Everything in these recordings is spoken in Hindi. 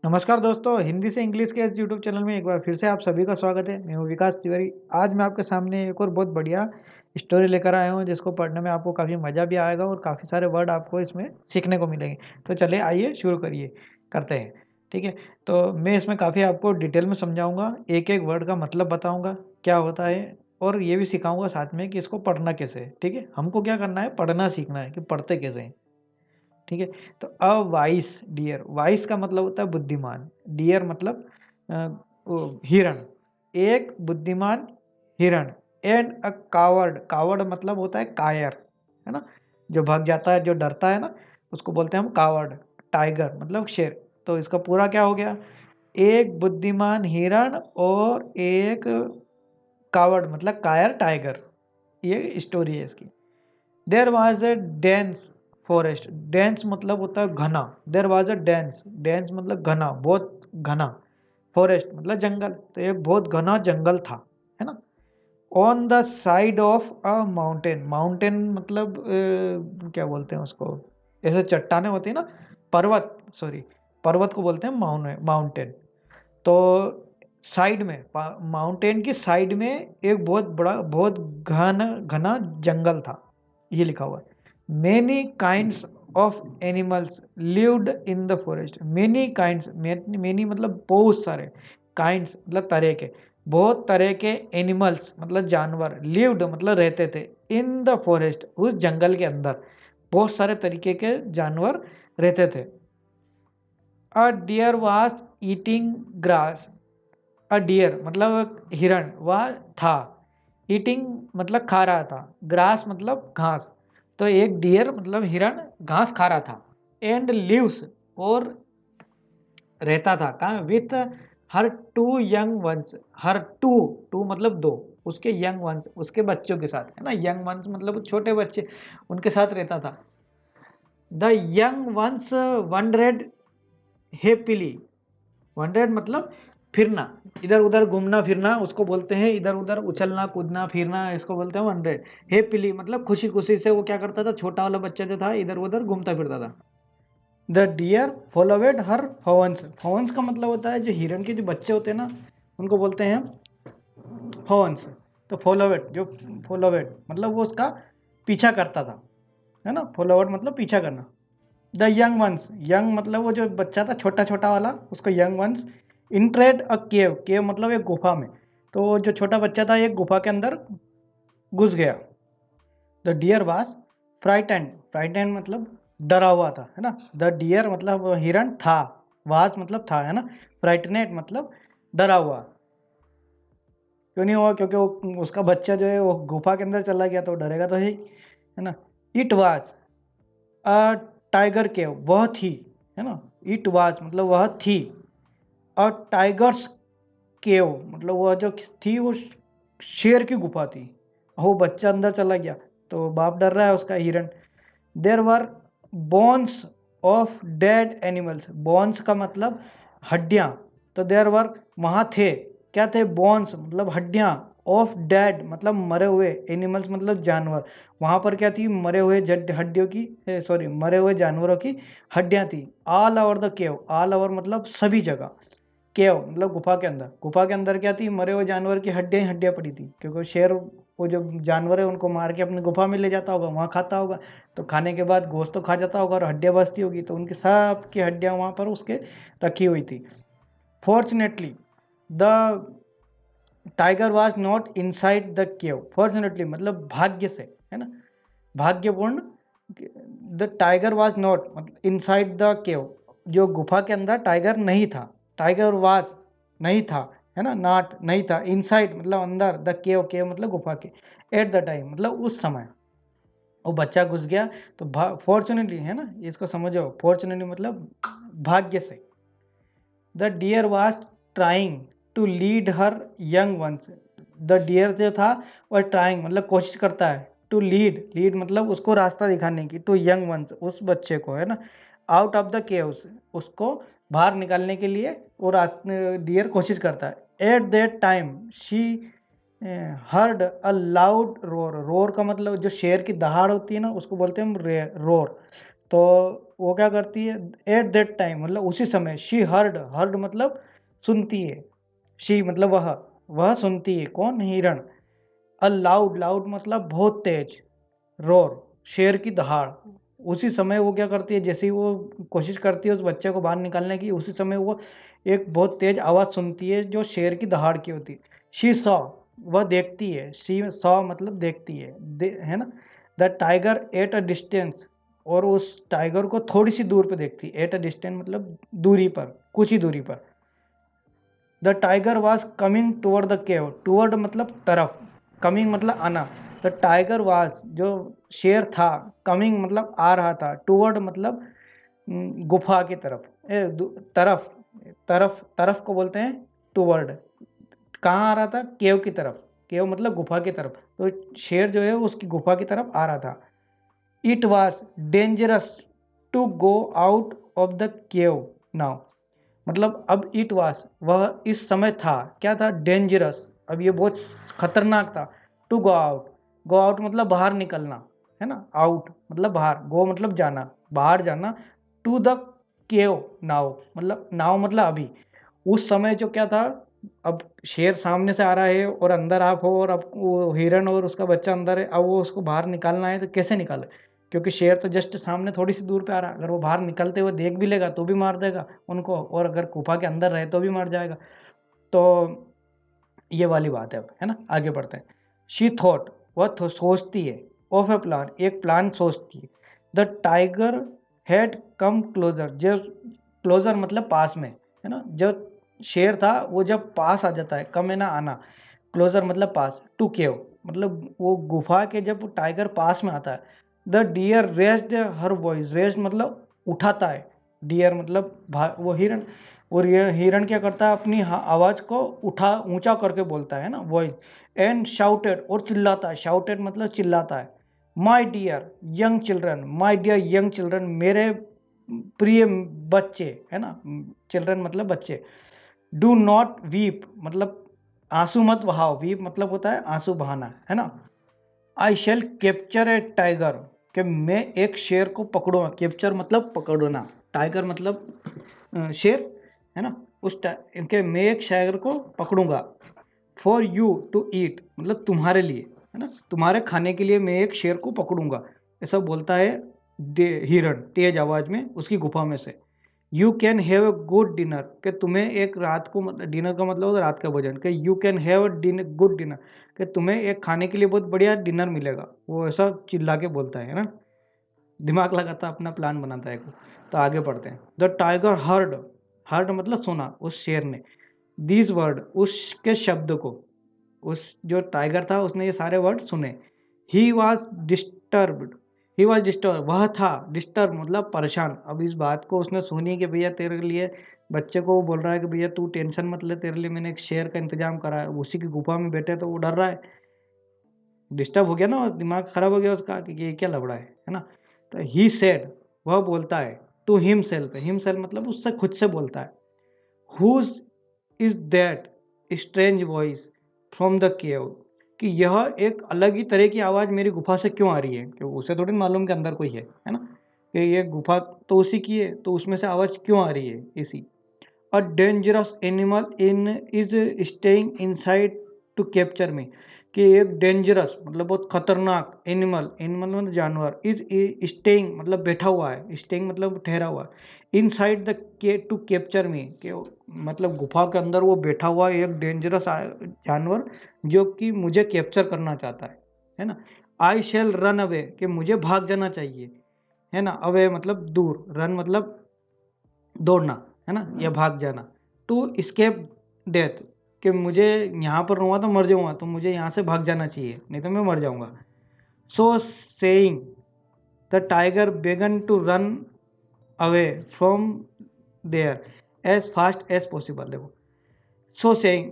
नमस्कार दोस्तों, हिंदी से इंग्लिश के इस यूट्यूब चैनल में एक बार फिर से आप सभी का स्वागत है। मैं हूँ विकास तिवारी। आज मैं आपके सामने एक और बहुत बढ़िया स्टोरी लेकर आया हूँ, जिसको पढ़ने में आपको काफ़ी मज़ा भी आएगा और काफ़ी सारे वर्ड आपको इसमें सीखने को मिलेंगे। तो चलिए आइए शुरू करते हैं। ठीक है? तो मैं इसमें काफ़ी आपको डिटेल में समझाऊँगा, एक-एक वर्ड का मतलब बताऊँगा, क्या होता है और ये भी सिखाऊँगा साथ में कि इसको पढ़ना कैसे है। ठीक है? हमको क्या करना है, पढ़ना सीखना है कि पढ़ते कैसे हैं। ठीक है? तो वाइस डियर, वाइस का मतलब होता है बुद्धिमान, डियर मतलब अ, वो हिरण, एक बुद्धिमान हिरण एंड अ कावर्ड, कावर्ड मतलब होता है कायर, है ना? जो भाग जाता है, जो डरता है ना, उसको बोलते हैं हम कावर्ड। टाइगर मतलब शेर। तो इसका पूरा क्या हो गया? एक बुद्धिमान हिरण और एक कावर्ड मतलब कायर टाइगर। ये स्टोरी है इसकी। There was a dense forest, dense मतलब होता है घना। There was a dense, dense मतलब घना, बहुत घना। फॉरेस्ट मतलब जंगल, तो एक बहुत घना जंगल था, है ना? On the side of a mountain, mountain मतलब क्या बोलते हैं उसको, ऐसे चट्टाने होती है ना, पर्वत, सॉरी, पर्वत को बोलते हैं माउंटेन। तो साइड में, माउंटेन की साइड में एक बहुत बड़ा, बहुत घना घना जंगल था, ये लिखा हुआ है। Many kinds of animals lived in the forest, many kinds, many मतलब बहुत सारे, काइंड्स मतलब तरह के, बहुत तरह के एनिमल्स मतलब जानवर, लिव्ड मतलब रहते थे, इन द फॉरेस्ट उस जंगल के अंदर बहुत सारे तरीके के जानवर रहते थे। A deer was eating grass, a deer मतलब हिरण, वह था, ईटिंग मतलब खा रहा था, ग्रास मतलब घास। तो एक डियर मतलब हिरण घास खा रहा था। एंड लिव्स और रहता था कहाँ, with her two young ones, her two, two मतलब दो, उसके यंग वंस उसके बच्चों के साथ, है ना? यंग वंस मतलब छोटे बच्चे, उनके साथ रहता था। द यंग वंस वंडरेड हैप्पीली, वंडरेड मतलब फिरना, इधर-उधर घूमना-फिरना उसको बोलते हैं, इधर-उधर उछलना, कूदना, फिरना, इसको बोलते हैं वंडरेड। हैप्पीली मतलब खुशी-खुशी से वो क्या करता था, छोटा वाला बच्चा जो था इधर-उधर घूमता-फिरता था। द डियर फॉलोवेड हर फॉवन्स, फॉवन्स का मतलब होता है जो हिरण के जो बच्चे होते हैं ना, उनको बोलते हैं फॉवन्स। तो फॉलोवेड, जो फॉलोवेड मतलब वो उसका पीछा करता था, है ना? फॉलोवेड मतलब पीछा करना। द यंग वंस, यंग मतलब वो जो बच्चा था छोटा-छोटा वाला, उसको यंग वंस इंटरेड अ केव, केव मतलब एक गुफा में। तो जो छोटा बच्चा था एक गुफा के अंदर घुस गया। The deer was frightened, frightened मतलब डरा हुआ था, है ना? द डियर मतलब हिरण था, वाज मतलब था, है ना? फ्राइटनेड मतलब डरा हुआ। क्यों नहीं हुआ? क्योंकि वो उसका बच्चा जो है वो गुफा के अंदर चला गया, तो डरेगा तो है ना? इट वाज अ टाइगर केव, वह थी, है ना? इट वाज मतलब वह थी। अ टाइगर्स केव मतलब वह जो थी वो शेर की गुफा थी। वो बच्चा अंदर चला गया, तो बाप डर रहा है उसका, हिरण। There were bones of dead animals, bones का मतलब हड्डियाँ। तो देयर वर वहाँ थे, क्या थे? बोन्स मतलब हड्डियाँ, ऑफ डेड मतलब मरे हुए, एनिमल्स मतलब जानवर। वहाँ पर क्या थी? मरे हुए हड्डियों की, सॉरी, मरे हुए जानवरों की हड्डियाँ थी। All over the cave, all over मतलब सभी जगह, केव मतलब गुफा के अंदर, गुफा के अंदर क्या थी? मरे हुए जानवर की हड्डियाँ ही हड्डियाँ पड़ी थी, क्योंकि शेर वो जो जानवर है उनको मार के अपनी गुफा में ले जाता होगा, वहाँ खाता होगा। तो खाने के बाद गोश्त तो खा जाता होगा और हड्डियाँ बचती होगी, तो उनकी सब की हड्डियाँ वहाँ पर उसके रखी हुई थी। Fortunately the tiger was not inside the cave, fortunately मतलब भाग्य से, है ना? भाग्यपूर्ण, द टाइगर वाज नॉट मतलब इनसाइड द केव, जो गुफा के अंदर टाइगर नहीं था। टाइगर वाज नहीं था, है ना? नॉट नहीं था, इनसाइड मतलब अंदर, द केव, केव मतलब गुफा के, एट द टाइम मतलब उस समय वो बच्चा घुस गया। तो फॉर्चुनेटली, है ना? इसको समझो, फॉर्चुनेटली मतलब भाग्य से। The deer was trying to lead her young ones, the deer जो था वह ट्राइंग मतलब कोशिश करता है, टू लीड, लीड मतलब उसको रास्ता दिखाने की, टू यंग वंस उस बच्चे को, है ना? आउट ऑफ द केव्स, उसको बाहर निकालने के लिए वो रास्ते डियर कोशिश करता है। At that time she heard a loud roar, roar का मतलब जो शेर की दहाड़ होती है ना, उसको बोलते हैं हम रोर। तो वो क्या करती है, एट दैट टाइम मतलब उसी समय, शी हर्ड, हर्ड मतलब सुनती है, शी मतलब वह सुनती है, कौन, हिरण, अ लाउड, लाउड मतलब बहुत तेज, रोर शेर की दहाड़। उसी समय वो क्या करती है, जैसे ही वो कोशिश करती है उस बच्चे को बाहर निकालने की, उसी समय वो एक बहुत तेज आवाज़ सुनती है जो शेर की दहाड़ की होती है। शी सॉ, वह देखती है, शी सॉ मतलब देखती है, है ना। The tiger at a distance, और उस टाइगर को थोड़ी सी दूर पे देखती है, एट अ डिस्टेंस मतलब दूरी पर, कुछ ही दूरी पर। The tiger was coming toward the cave, toward मतलब तरफ, कमिंग मतलब आना। द टाइगर वॉज जो शेर था, कमिंग मतलब आ रहा था, टूवर्ड मतलब गुफा की तरफ, तरफ, तरफ, तरफ को बोलते हैं टूवर्ड। कहाँ आ रहा था, केव की तरफ, केव मतलब गुफा की तरफ, तो शेर जो है उसकी गुफा की तरफ आ रहा था। It was dangerous to go out of the cave now, मतलब अब इट वास वह इस समय था, क्या था, डेंजरस, अब ये बहुत खतरनाक था। To go out, go out मतलब बाहर निकलना, है ना, आउट मतलब बाहर, गो मतलब जाना, बाहर जाना, टू द केव नाउ मतलब, नाउ मतलब अभी, उस समय जो क्या था, अब शेर सामने से आ रहा है और अंदर आप हो, और अब वो हिरन और उसका बच्चा अंदर है, अब वो उसको बाहर निकालना है तो कैसे निकाले, क्योंकि शेर तो जस्ट सामने थोड़ी सी दूर पे आ रहा है, अगर वो बाहर निकलते हुए देख भी लेगा तो भी मार देगा उनको, और अगर गुफा के अंदर रहे तो भी मार जाएगा। तो ये वाली बात है, अब है ना, आगे बढ़ते हैं। शी थॉट, वह सोचती है, ऑफ ए प्लान, एक प्लान सोचती है। The tiger had come closer, जब क्लोजर मतलब पास में, है ना, जब शेर था वो जब पास आ जाता है, कम है ना आना, क्लोजर मतलब पास, टू केव मतलब वो गुफा के जब टाइगर पास में आता है। The deer raised her voice, raised मतलब उठाता है, डियर मतलब वो हिरन, और ये हिरण क्या करता है, अपनी आवाज़ को उठा ऊंचा करके बोलता है ना, वॉइस, एंड शाउटेड और चिल्लाता है, शाउटेड मतलब चिल्लाता है। My dear young children, my dear young children, मेरे प्रिय बच्चे, है ना, चिल्ड्रन मतलब बच्चे, डू नॉट वीप मतलब आंसू मत बहाओ, वीप मतलब होता है आंसू बहाना, है ना। I shall capture a tiger, कि मैं एक शेर को पकड़ूंगा, कैप्चर मतलब पकड़ना, टाइगर मतलब शेर, है ना, के मैं एक शेर को पकड़ूंगा। फॉर यू टू ईट मतलब तुम्हारे लिए, है ना, तुम्हारे खाने के लिए मैं एक शेर को पकड़ूंगा, ऐसा बोलता है हिरण तेज आवाज में उसकी गुफा में से। You can have a good dinner, कि तुम्हें एक रात को, मतलब डिनर का मतलब होता है रात का भोजन, कि you can have a good dinner, कि तुम्हें एक खाने के लिए बहुत बढ़िया डिनर मिलेगा, वो ऐसा चिल्ला के बोलता है ना, दिमाग लगाता है, अपना प्लान बनाता है वो। तो आगे बढ़ते हैं। द टाइगर हर्ड, हर्ड मतलब सुना, उस शेर ने, दिस वर्ड उसके शब्द को, उस जो टाइगर था उसने ये सारे वर्ड सुने। He was disturbed, he was disturb वह था, डिस्टर्ब मतलब परेशान, अब इस बात को उसने सुनी कि भैया तेरे लिए, बच्चे को वो बोल रहा है कि भैया तू टेंशन मत ले, तेरे लिए मैंने एक शेर का इंतजाम करा है, उसी की गुफा में बैठे तो वो डर रहा है, डिस्टर्ब हो गया ना, दिमाग खराब हो गया उसका कि ये क्या लफड़ा है ना। तो ही सेड, वह बोलता है, टू हिमसेल्फ, हिमसेल्फ मतलब उससे खुद से बोलता है, whose is that strange voice from the cave, कि यह एक अलग ही तरह की आवाज़ मेरी गुफा से क्यों आ रही है, कि उसे थोड़ी मालूम कि अंदर कोई है ना, कि ये गुफा तो उसी की है, तो उसमें से आवाज़ क्यों आ रही है इसी। A dangerous animal in is staying inside to capture me, कि एक डेंजरस मतलब बहुत खतरनाक एनिमल, एनिमल मतलब जानवर, इज स्टेइंग मतलब बैठा हुआ है, स्टेइंग मतलब ठहरा हुआ है, इनसाइड द के टू कैप्चर मी, के मतलब गुफा के अंदर वो बैठा हुआ है एक डेंजरस जानवर जो कि मुझे कैप्चर करना चाहता है ना। आई शेल रन अवे, कि मुझे भाग जाना चाहिए, है ना, अवे मतलब दूर, रन मतलब दौड़ना, है ना, या भाग जाना। टू स्केप डेथ, कि मुझे यहाँ पर रहूँगा तो मर जाऊँगा, तो मुझे यहाँ से भाग जाना चाहिए, नहीं तो मैं मर जाऊँगा। So saying the tiger began to run away from there as fast as possible. देखो, सो सेइंग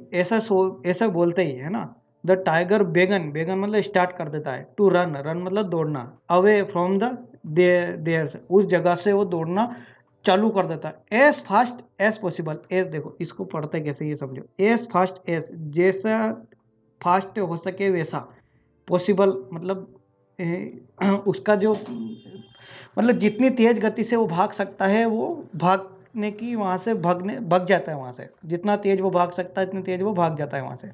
ऐसा बोलते ही, है ना, द टाइगर बेगन, बेगन मतलब स्टार्ट कर देता है, टू रन, रन मतलब दौड़ना, अवे फ्रॉम द देयर से, उस जगह से वो दौड़ना चालू कर देता है, as fast as possible, as देखो इसको पढ़ते कैसे ये समझो, एज फास्ट एज जैसा फास्ट हो सके वैसा, पॉसिबल मतलब उसका जो मतलब जितनी तेज गति से वो भाग सकता है वो भागने की वहाँ से भाग जाता है वहाँ से। जितना तेज वो भाग सकता है इतनी तेज वो भाग जाता है वहाँ से।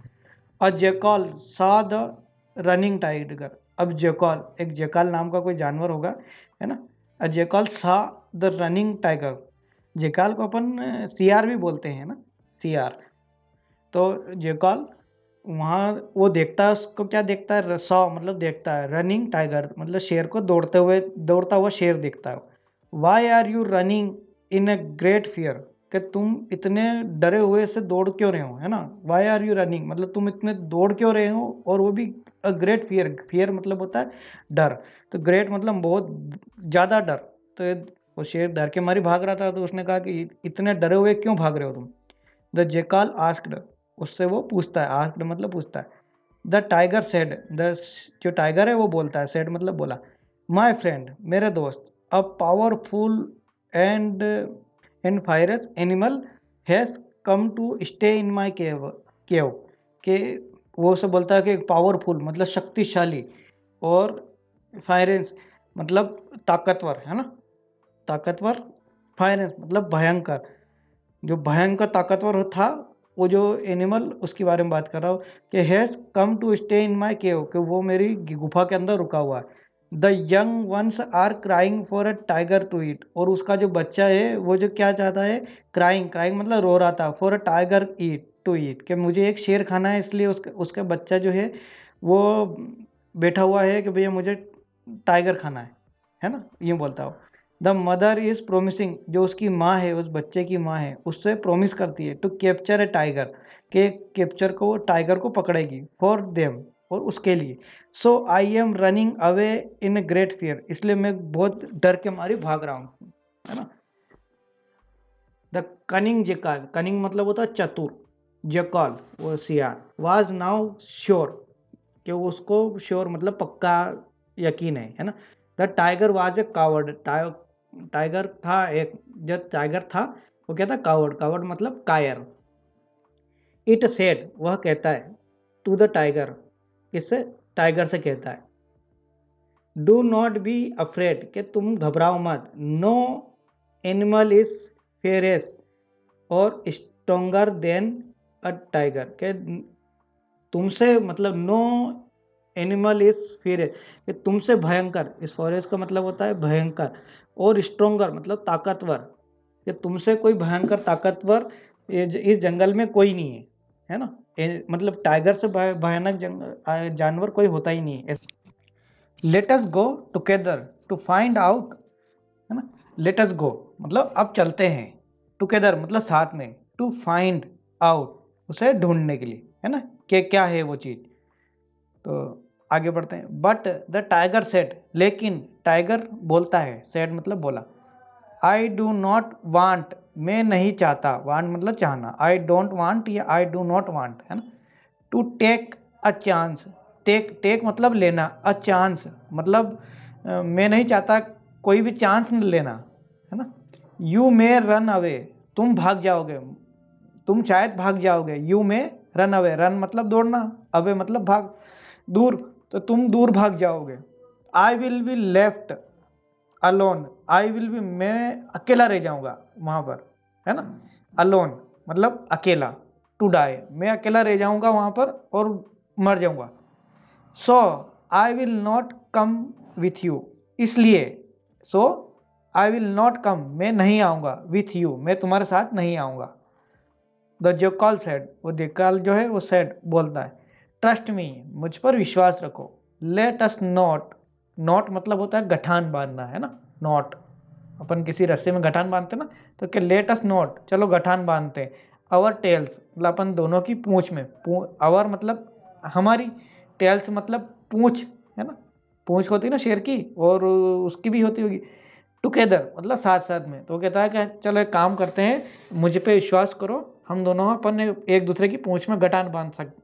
अ जेकॉल सा द रनिंग टाइगर। अब जेकॉल, एक जेकॉल नाम का कोई जानवर होगा, है ना। अ जेकॉल सा द रनिंग टाइगर। जेकॉल को अपन सीआर भी बोलते हैं ना, सीआर। तो जेकॉल वहाँ वो देखता है, उसको क्या देखता है, सॉ मतलब देखता है, रनिंग टाइगर मतलब शेर को दौड़ता हुआ शेर देखता है। Why are you running in a great fear, कि तुम इतने डरे हुए से दौड़ क्यों रहे हो, है ना। वाई आर यू रनिंग मतलब तुम इतने दौड़ क्यों रहे हो, और वो भी अ ग्रेट फियर। फियर मतलब होता है डर, तो ग्रेट मतलब बहुत ज़्यादा डर। तो वो शेर डर के मारे भाग रहा था, तो उसने कहा कि इतने डरे हुए क्यों भाग रहे हो तुम। द जेकाल आस्क्ड, उससे वो पूछता है, आस्क्ड मतलब पूछता है। द टाइगर सेड, द जो टाइगर है वो बोलता है, सेड मतलब बोला, माय फ्रेंड मेरे दोस्त, a powerful and and fierce animal has come to stay in my cave. के वो से बोलता है कि पावरफुल मतलब शक्तिशाली, और फायरेंस मतलब ताकतवर, है ना, ताकतवर। फायरेंस मतलब भयंकर, जो भयंकर ताकतवर था वो जो एनिमल, उसके बारे में बात कर रहा हूँ कि has come to stay in my cave, कि वो मेरी गुफा के अंदर रुका हुआ है। The young ones are crying for a tiger to eat, और उसका जो बच्चा है वो जो क्या चाहता है, क्राइंग, क्राइंग मतलब रो रहा था, for a tiger eat to eat, कि मुझे एक शेर खाना है, इसलिए उसका उसका बच्चा जो है वो बैठा हुआ है कि भैया मुझे टाइगर खाना है ना, ये बोलता हूँ। द मदर इज प्रोमिसिंग, जो उसकी माँ है, उस बच्चे की माँ है, उससे प्रोमिस करती है टू कैप्चर ए टाइगर, के कैप्चर को, टाइगर को पकड़ेगी, फॉर देम, और उसके लिए। So I am running away in great fear, इसलिए मैं बहुत डर के मारे भाग रहा हूँ, है ना। द कनिंग जेकाल, कनिंग मतलब होता है चतुर, जेकाल वो सियार, वाज नाउ श्योर, कि उसको श्योर मतलब पक्का यकीन है ना। The tiger was a coward, tiger था एक, जब टाइगर था वो क्या था, कावर्ड, कावर्ड मतलब कायर। इट सेड, वह कहता है, टू द टाइगर, किससे, टाइगर से कहता है, डू नॉट बी अफ्रेड, कि तुम घबराओ मत, नो एनिमल इज फेयरेस्ट और स्ट्रोंगर देन अ टाइगर, के तुमसे मतलब नो एनिमल इज फियर, कि तुमसे भयंकर, इस फॉरेस्ट का मतलब होता है भयंकर, और स्ट्रोंगर मतलब ताकतवर, कि तुमसे कोई भयंकर ताकतवर इस जंगल में कोई नहीं है ना। मतलब टाइगर से भयानक जानवर कोई होता ही नहीं है। Let us go together to find out, है ना। लेट अस गो मतलब अब चलते हैं, टुगेदर मतलब साथ में, टू फाइंड आउट उसे ढूंढने के लिए, है ना, कि क्या है वो चीज़। तो आगे बढ़ते हैं। बट द टाइगर सेड, लेकिन टाइगर बोलता है, सेड मतलब बोला, आई डू नॉट वांट, मैं नहीं चाहता, वांट मतलब चाहना, आई डोंट वांट या आई डू नॉट वांट, है ना, to take a chance, take, take मतलब लेना, अ चांस मतलब मैं नहीं चाहता कोई भी चांस न लेना, है ना। यू मे रन अवे, तुम भाग जाओगे, तुम शायद भाग जाओगे, you may run away, run मतलब दौड़ना, अवे मतलब भाग, दूर, तो तुम दूर भाग जाओगे। I will be left alone, I will be मैं अकेला रह जाऊंगा वहां पर, है ना। अलोन मतलब अकेला, टू डाई मैं अकेला रह जाऊंगा वहां पर और मर जाऊंगा। So I will not come with you, इसलिए, सो आई विल नॉट कम मैं नहीं आऊंगा, विथ यू मैं तुम्हारे साथ नहीं आऊंगा। द जोकॉल सेड, वो देकाल जो है वो सेड बोलता है, ट्रस्ट मी मुझ पर विश्वास रखो, लेट अस नॉट, नॉट मतलब होता है गठान बांधना, है ना, नॉट, अपन किसी रस्से में गठान बांधते ना, तो क्या लेट अस नॉट, चलो गठान बांधते हैं, अवर टेल्स मतलब अपन दोनों की पूंछ में, अवर मतलब हमारी, टेल्स मतलब पूंछ, है ना, पूंछ होती है ना शेर की, और उसकी भी होती होगी, टुगेदर मतलब साथ साथ में। तो वो कहता है कि चलो एक काम करते हैं, मुझ पे विश्वास करो, हम दोनों अपन एक दूसरे की पूंछ में गठान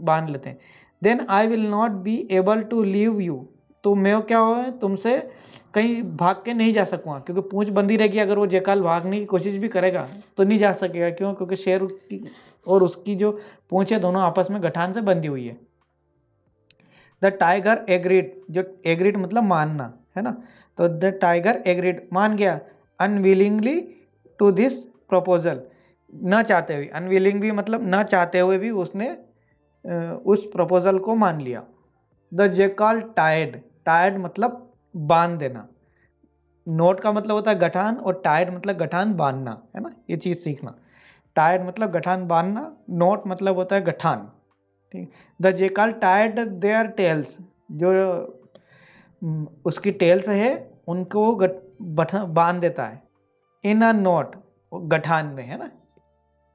बांध लेते हैं। Then I will not be able to leave you, तो मैं क्या हो तुमसे कहीं भाग के नहीं जा सकूँगा, क्योंकि पूंछ बंदी रहेगी, अगर वो जेकाल भागने की कोशिश भी करेगा तो नहीं जा सकेगा, क्यों, क्योंकि शेर की और उसकी जो पूंछ है दोनों आपस में गठान से बंधी हुई है। द टाइगर एग्रीड, जो एग्रीड मतलब मानना है ना, तो द टाइगर एग्रीड मान गया, अनविलिंगली टू दिस प्रपोजल, न चाहते हुए, अनविलिंग भी मतलब न चाहते हुए भी उसने उस प्रपोजल को मान लिया। द जेकाल टायर्ड, टायर्ड मतलब बांध देना, नोट का मतलब होता है गठान और टायर्ड मतलब गठान बांधना, है ना, ये चीज़ सीखना। टायर्ड मतलब गठान बांधना, नोट मतलब होता है गठान, ठीक। द जेकाल टायर्ड देयर टेल्स, जो उसकी टेल्स है उनको बांध देता है, इन अ नोट, गठान में, है ना,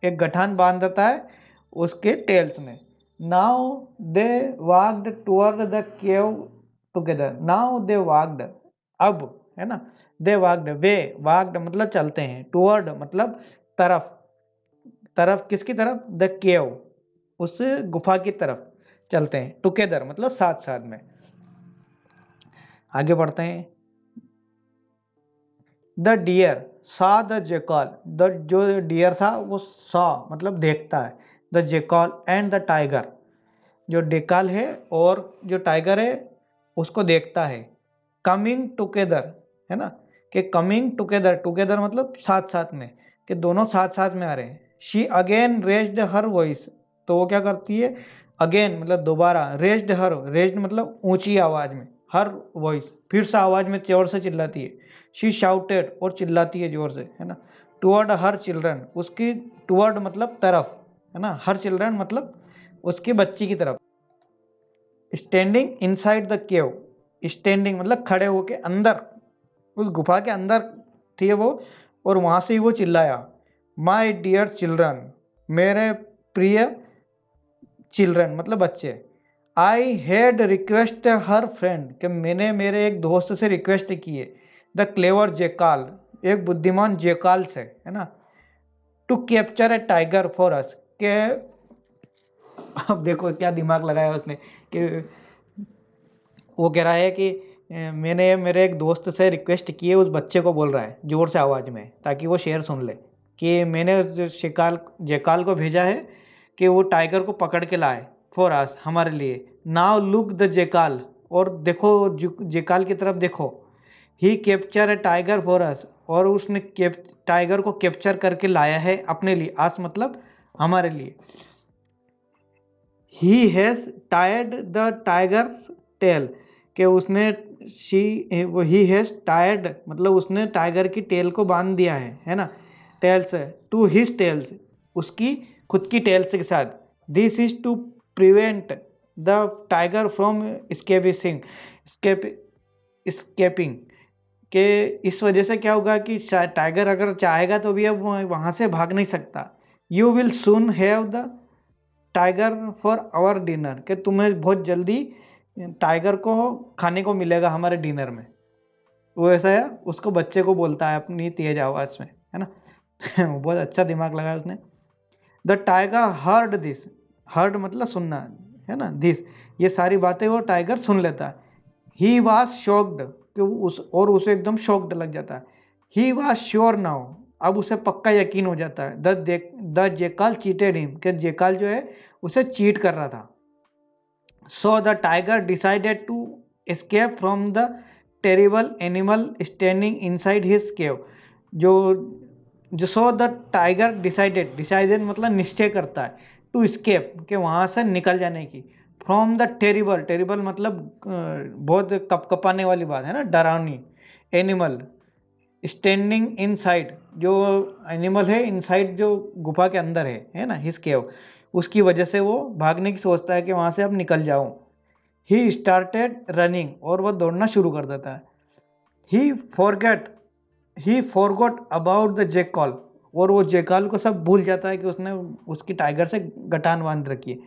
एक गठान बांध देता है उसके टेल्स में। Now they walked toward the cave together, now they walked, अब, है ना, दे वॉक्ड, वे वॉक्ड मतलब चलते हैं, टुवर्ड मतलब तरफ, तरफ किसकी तरफ, द केव, उस गुफा की तरफ चलते हैं, टुगेदर मतलब साथ साथ में। आगे बढ़ते हैं। द डियर सा द जेकॉल, द जो डियर था वो सा मतलब देखता है, the Jekyll and the tiger, जो डेकाल है और जो टाइगर है उसको देखता है, कमिंग टुगेदर, है ना, कि कमिंग टुगेदर, टुगेदर मतलब साथ साथ में, कि दोनों साथ साथ में आ रहे हैं। She again raised her voice, तो वो क्या करती है, अगेन मतलब दोबारा, रेज्ड हर, रेज्ड मतलब ऊंची आवाज में, हर वॉइस फिर से आवाज में जोर से चिल्लाती है। शी शाउटेड और चिल्लाती है जोर से, है ना, टुवर्ड हर चिल्ड्रन, उसकी टुवर्ड मतलब तरफ, है ना, हर चिल्ड्रन मतलब उसके बच्ची की तरफ। Standing inside the cave, standing मतलब खड़े होके अंदर, उस गुफा के अंदर थी वो, और वहां से ही वो चिल्लाया, माई डियर चिल्ड्रन, मेरे प्रिय चिल्ड्रन मतलब बच्चे। I had request her friend, कि मैंने मेरे एक दोस्त से रिक्वेस्ट की है, द क्लेवर जेकाल, एक बुद्धिमान जेकाल से, है ना, to capture a tiger for us, के अब देखो क्या दिमाग लगाया उसने, कि वो कह रहा है कि मैंने मेरे एक दोस्त से रिक्वेस्ट की है, उस बच्चे को बोल रहा है जोर से आवाज़ में ताकि वो शेर सुन ले, कि मैंने उस शिकाल जेकाल को भेजा है कि वो टाइगर को पकड़ के लाए फॉर अस, हमारे लिए। नाउ लुक द जेकाल, और देखो जेकाल की तरफ देखो। He capture a tiger for us, और उसने टाइगर को कैप्चर करके लाया है अपने लिए, आस मतलब हमारे लिए। ही हैज टायर्ड द टाइगर्स टेल, कि उसने ही हैज टायर्ड मतलब उसने टाइगर की टेल को बांध दिया है ना, टेल्स, टू हिज टेल्स, उसकी खुद की टेल्स के साथ। This is to prevent the tiger from escaping, escaping, के इस वजह से क्या होगा कि टाइगर अगर चाहेगा तो भी अब वहां से भाग नहीं सकता। You will soon have the tiger for our dinner, कि तुम्हें बहुत जल्दी टाइगर को खाने को मिलेगा हमारे डिनर में। वो ऐसा है, उसको बच्चे को बोलता है अपनी तेज आवाज में, है ना। बहुत अच्छा दिमाग लगाया उसने। The tiger heard this, heard मतलब सुनना, है ना, दिस, ये सारी बातें वो टाइगर सुन लेता है। ही वॉज शॉक्ड, कि उसे एकदम शॉक्ड लग जाता है। ही वॉज श्योर नाउ, अब उसे पक्का यकीन हो जाता है। द जेकाल चीटेड हिम, कि जेकाल जो है उसे चीट कर रहा था। So the tiger decided to escape from the terrible animal standing inside his cave, जो जो so the tiger decided, decided मतलब निश्चय करता है, टू एस्केप के वहां से निकल जाने की, फ्रॉम द टेरिबल, टेरिबल मतलब बहुत कपकपाने वाली बात है ना, डरावनी, एनिमल स्टैंडिंग इनसाइड, जो एनिमल है इनसाइड जो गुफा के अंदर है ना, हिज केव, उसकी वजह से वो भागने की सोचता है कि वहां से अब निकल जाऊं। ही स्टार्टेड रनिंग, और वह दौड़ना शुरू कर देता है। He forget he forgot about the jackal, और वो जेकॉल को सब भूल जाता है कि उसने उसकी टाइगर से गठान बांध रखी है।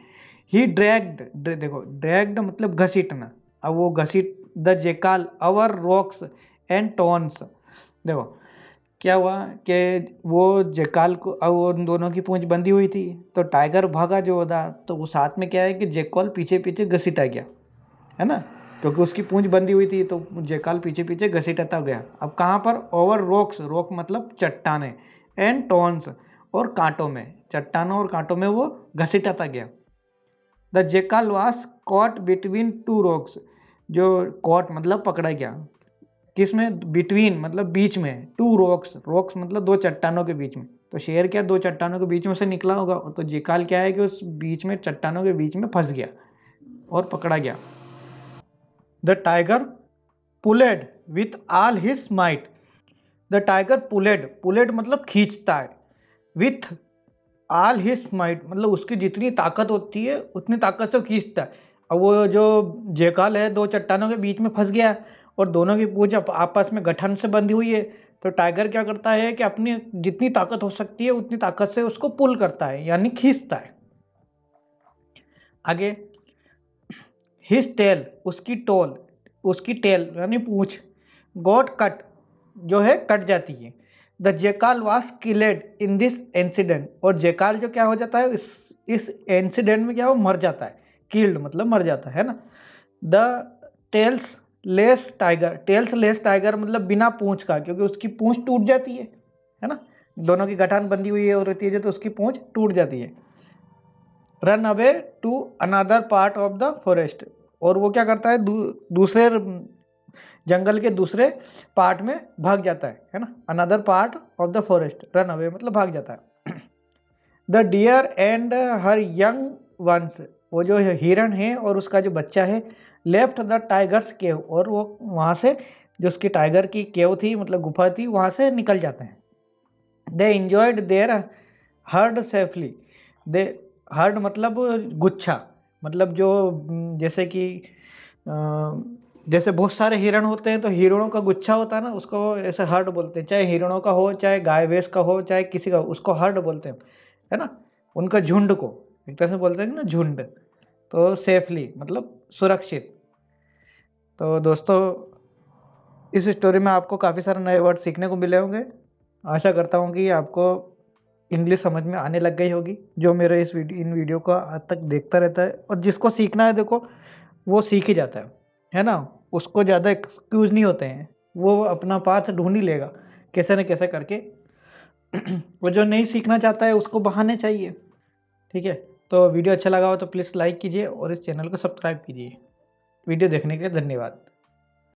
ही ड्रैग्ड, देखो ड्रैग्ड मतलब घसीटना, अब वो घसीट the जेकाल our rocks and Tons. देखो क्या हुआ कि वो जेकाल को, अब वो उन दोनों की पूंछ बंधी हुई थी, तो टाइगर भागा जो था, तो वो साथ में क्या है कि जेकॉल पीछे पीछे घसीटा गया, है ना, क्योंकि उसकी पूंछ बंधी हुई थी, तो जेकाल पीछे पीछे घसीटता गया। अब कहाँ पर, ओवर रॉक्स, रॉक मतलब चट्टाने, एंड टॉन्स और कांटों में, चट्टानों और कांटों में वो घसीटता गया। The jackal was caught between two rocks, जो कॉट मतलब पकड़ा गया, किसमें, बिटवीन मतलब बीच में, टू रॉक्स, रॉक्स मतलब दो चट्टानों के बीच में। तो शेर क्या दो चट्टानों के बीच में से निकला होगा, तो जेकाल क्या है कि उस बीच में चट्टानों के बीच में फंस गया और पकड़ा गया। The tiger pulled with all his might, the tiger pulled, pulled मतलब खींचता है, विथ ऑल हिज माइट मतलब उसकी जितनी ताकत होती है उतनी ताकत से वो खींचता है। अब वो जो जेकाल है दो चट्टानों के बीच में फंस गया और दोनों की पूंछ आपस में गठन से बंधी हुई है, तो टाइगर क्या करता है कि अपनी जितनी ताकत हो सकती है उतनी ताकत से उसको पुल करता है, यानी खींचता है। आगे, हिज टेल, उसकी टेल यानी पूंछ, गॉट कट, जो है कट जाती है। The jackal was killed in this incident, और जेकाल जो क्या हो जाता है इस इंसिडेंट में क्या वो मर जाता है, किल्ड मतलब मर जाता है ना। The tailless tiger, tailless tiger मतलब बिना पूंछ का, क्योंकि उसकी पूंछ टूट जाती है ना, दोनों की गठान बंधी हुई है और रहती है तो उसकी पूंछ टूट जाती है। Run away to another part of the forest, और वो क्या करता है दूसरे जंगल के दूसरे पार्ट में भाग जाता है ना, another part of the forest, run away मतलब भाग जाता है। The deer and her young ones, वो जो हिरण है और उसका जो बच्चा है, लेफ्ट द टाइगर्स केव, और वो वहाँ से जो उसकी टाइगर की केव थी मतलब गुफा थी वहाँ से निकल जाते हैं। They enjoyed their herd safely, they herd मतलब गुच्छा, मतलब जो जैसे कि जैसे बहुत सारे हिरण होते हैं तो हिरणों का गुच्छा होता है ना, उसको ऐसे हर्ड बोलते हैं, चाहे हिरणों का हो चाहे गाय भैंस का हो चाहे किसी का हो, उसको हर्ड बोलते हैं, है ना, उनका झुंड को एक तरह से बोलते हैं ना झुंड। तो सेफली मतलब सुरक्षित। तो दोस्तों इस स्टोरी में आपको काफ़ी सारे नए वर्ड सीखने को मिले होंगे। आशा करता हूँ कि आपको इंग्लिश समझ में आने लग गई होगी, जो मेरे इन वीडियो को आज तक देखता रहता है, और जिसको सीखना है देखो वो सीख ही जाता है ना, उसको ज़्यादा एक्सक्यूज़ नहीं होते हैं, वो अपना पाथ ढूंढ ही लेगा कैसे न कैसे करके। वो जो नहीं सीखना चाहता है उसको बहाने चाहिए। ठीक है, तो वीडियो अच्छा लगा हो तो प्लीज़ लाइक कीजिए और इस चैनल को सब्सक्राइब कीजिए। वीडियो देखने के लिए धन्यवाद।